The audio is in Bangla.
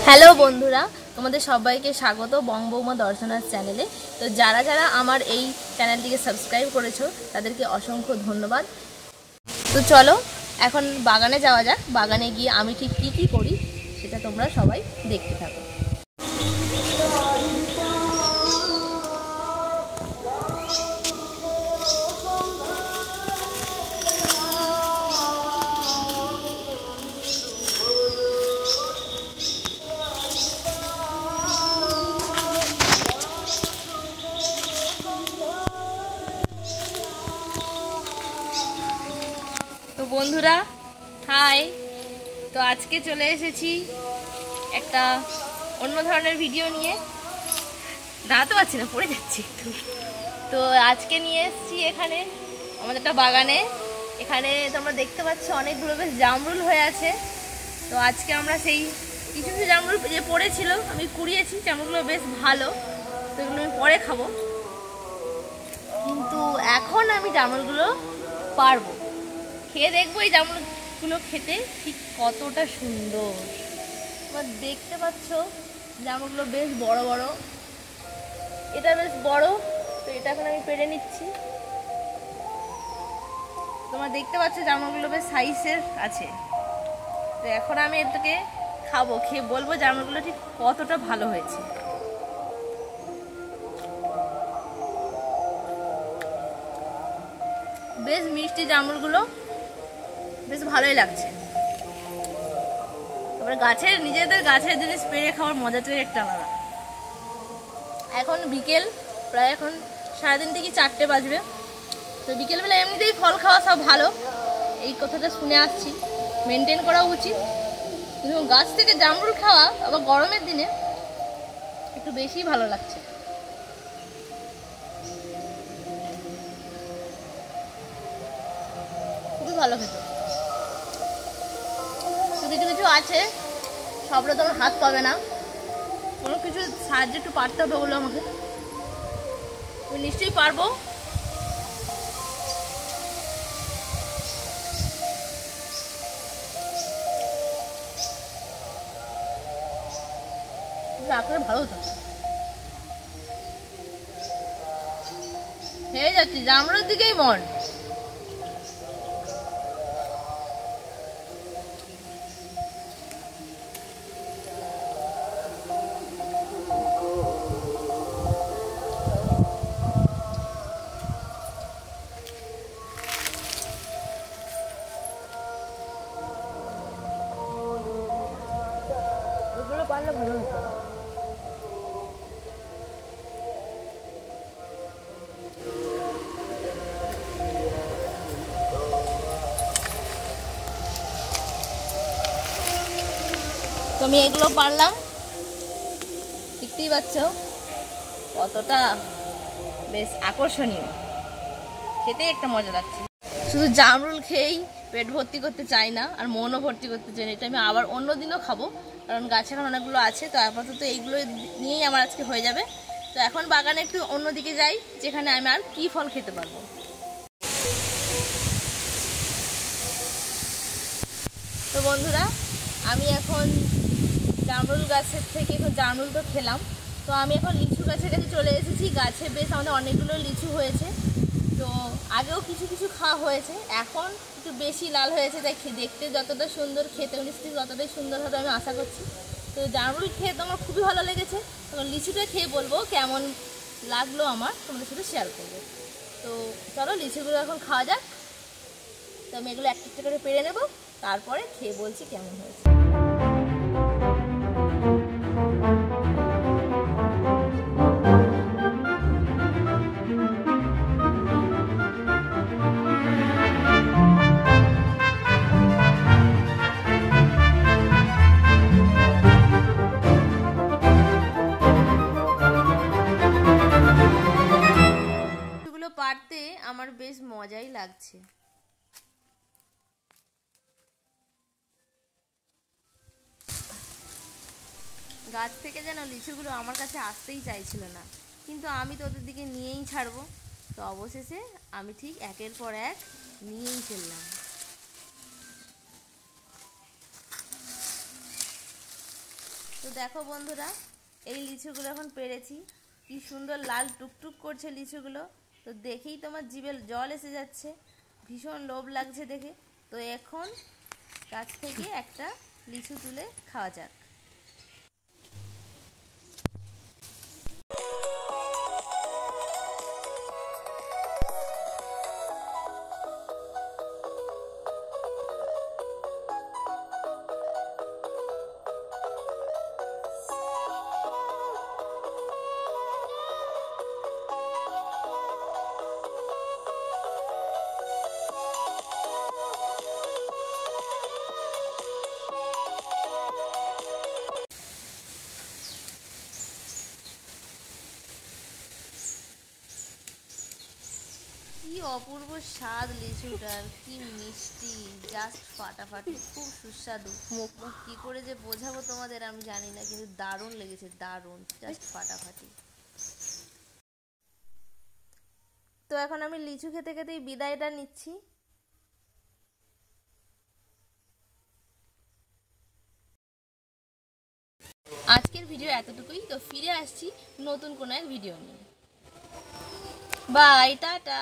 হ্যালো বন্ধুরা, তোমাদের সবাইকে স্বাগত বঙ্গবৌমা দর্শনার চ্যানেলে। তো যারা যারা আমার এই চ্যানেলটিকে সাবস্ক্রাইব করেছো তাদেরকে অসংখ্য ধন্যবাদ। তো চলো এখন বাগানে যাওয়া যাক। বাগানে গিয়ে আমি ঠিক কী কী করি সেটা তোমরা সবাই দেখতে থাকো। তো বন্ধুরা হাই, তো আজকে চলে এসেছি একটা অন্য ধরনের ভিডিও নিয়ে। দাঁড়াতে পারছি না, পড়ে যাচ্ছি একটু। তো আজকে নিয়ে এসেছি এখানে আমাদের একটা বাগানে। এখানে তোমরা দেখতে পাচ্ছ অনেকগুলো বেশ জামরুল হয়ে আছে। তো আজকে আমরা সেই কিছু কিছু জামরুল যে পড়েছিল আমি কুড়িয়েছি, জামরুলগুলো বেশ ভালো, তো এগুলো আমি পরে খাবো। কিন্তু এখন আমি জামরুলগুলো পারবো, খেয়ে দেখবো এই জামরুলগুলো খেতে ঠিক কতটা সুন্দর। তোমরা দেখতে পাচ্ছ জামরুলগুলো বেশ বড় বড়, এটা বেশ বড়। তো এটা এখন আমি পেড়ে নিচ্ছি। তোমরা দেখতে পাচ্ছ জামরুলগুলো বেশ সাইজের আছে। তো এখন আমি এটাকে খাবো, খেয়ে বলবো জামরুলগুলো ঠিক কতটা ভালো হয়েছে। বেশ মিষ্টি জামরুলগুলো, বেশ ভালোই লাগছে। তারপরে গাছের নিজেদের গাছের জিনিস পেড়ে খাওয়ার মজাটাই একটা আলাদা। এখন বিকেল প্রায় এখন 3:30 থেকে 4টে বাজবে। তো বিকেলবেলা এমনিতেই ফল খাওয়া সব ভালো, এই কথাটা শুনে আসছি, মেনটেন করা উচিত। কিন্তু গাছ থেকে জামরুল খাওয়া আবার গরমের দিনে একটু বেশি ভালো লাগছে। খুবই ভালো খেতে। কিছু কিছু আছে সবটা তোমার হাত পাবে না, কোনো কিছু সাহায্য একটু পারতে হবে বলে আমাকে। আমি নিশ্চয়ই পারবো। রাখলে ভালো হতো। খেয়ে যাচ্ছি, জামরুলের দিকেই মন। ওগুলো পারলে ভালো হতো। তো আমি এগুলো পারলাম, দেখতেই পাচ্ছ কতটা বেশ আকর্ষণীয়, খেতে একটা মজা লাগছে। শুধু জামরুল খেয়েই পেট ভর্তি করতে চাই না, আর মনও ভর্তি করতে চাই না। এটা আমি আবার অন্য দিনও খাবো, কারণ গাছে এখন অনেকগুলো আছে। তো আপাতত এইগুলো নিয়েই আমার আজকে হয়ে যাবে। তো এখন বাগানে একটু অন্যদিকে যাই, যেখানে আমি আর কি ফল খেতে পারবো। তো বন্ধুরা, আমি এখন জামরুল গাছের থেকে এখন জামরুল তো খেলাম। তো আমি এখন লিচু গাছের কাছে চলে এসেছি। গাছে বেশ আমাদের অনেকগুলো লিচু হয়েছে। তো আগেও কিছু কিছু খাওয়া হয়েছে, এখন একটু বেশি লাল হয়েছে, তাই দেখতে যতটা সুন্দর খেতে নিশ্চয়ই ততটাই সুন্দর হবে আমি আশা করছি। তো জামরুল খেয়ে তো আমার খুবই ভালো লেগেছে। তখন লিচুটা খেয়ে বলবো কেমন লাগলো আমার, তোমাদের সাথে শেয়ার করবো। তো চলো লিচুগুলো এখন খাওয়া যাক। তো আমি এগুলো একটা একটা করে পেড়ে নেবো, তারপরে খেয়ে বলছি কেমন হয়েছে। পারতে আমার বেশ মজাই লাগছে। গাছ থেকে যেন লিচুগুলো আমার কাছে আসতেই চাইছিল না, কিন্তু আমি তো ওদের দিকে নিয়েই ছাড়বো। তো অবশেষে আমি ঠিক একের পর এক নিয়েই ফেললাম। তো দেখো বন্ধুরা, এই লিচুগুলো এখন পেরেছি, কি সুন্দর লাল টুকটুক করছে লিচুগুলো। তো দেখেই তোমার জিভে জল এসে যাচ্ছে, ভীষণ লোভ লাগছে দেখে। তো এখন গাছ থেকে একটা লিচু তুলে খাওয়া যাক। কি অপূর্ব স্বাদ লিচুটার, কি মিষ্টি, জাস্ট ফাটাফাটি, খুব সুস্বাদু। মুখ কি করে যে বোঝাবো তোমাদের আমি জানি না, কিন্তু দারুণ লেগেছে, দারুণ, জাস্ট ফাটাফাটি। তো এখন আমি লিচু খেতে খেতেই বিদায়টা নিচ্ছি। আজকের ভিডিও এতটুকুই। তো ফিরে আসছি নতুন কোনো এক ভিডিও নিয়ে। Bye, tata.